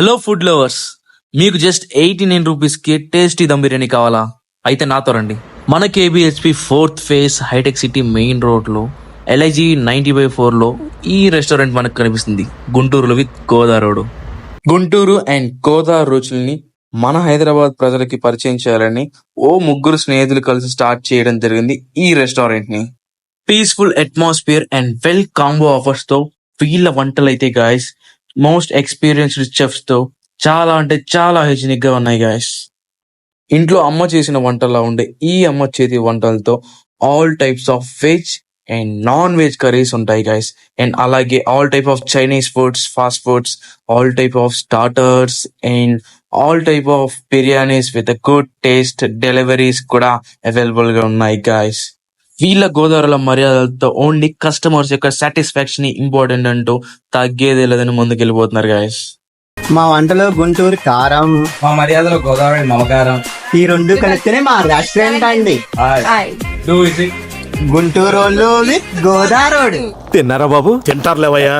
Hello food lovers, మీకు just 89 రూపీస్కి tasty dum biryani కావాలా? అయితే నాతో రండి. మన KBHP 4th phase Hitech City main రోడ్లో LIG 90/4లో ఈ రెస్టారెంట్ మనకు కనిపిస్తుంది. గుంటూరులో విత్ గోదావరి. గుంటూరు అండ్ గోదావరి రుచుల్ని మన హైదరాబాద్ ప్రజలకి పరిచయం చేయాలని ముగ్గురు స్నేహితులు కలిసి స్టార్ట్ చేయడం జరిగింది ఈ రెస్టారెంట్ ని. Peaceful atmosphere and well combo offers తో వీళ్ళ వంటలైతే గాయస్ మోస్ట్ ఎక్స్పీరియన్స్డ్ చెఫ్స్ తో చాలా అంటే చాలా హైజీనిక్ గా ఉన్నాయి గాయస్. ఇంట్లో అమ్మ చేసిన వంటలా ఉండే ఈ అమ్మ చేతి వంటలతో all types of veg and non veg curries ఉంటాయి గైస్. అండ్ అలాగే all type of Chinese foods, fast foods, all type of starters and all type of biryanis with good taste deliveries కూడా అవైలబుల్ గా ఉన్నాయి గైస్. వీళ్ళ గోదావరిల మర్యాదలతో only customers యొక్క satisfaction important అంటూ తగ్గేదే లేదని ముందుకెళ్ళిపోతున్నారు గైస్. మా వంటలో గుంటూరు కారం, మా మర్యాదలో గోదావరి మమకారం, ఈ రెండు కలిస్తేనే మా రెస్టారెంట్ అండి. గుంటూరు విత్ గోదావరి. తిన్నారా బాబు? తింటారులేవయ్యా.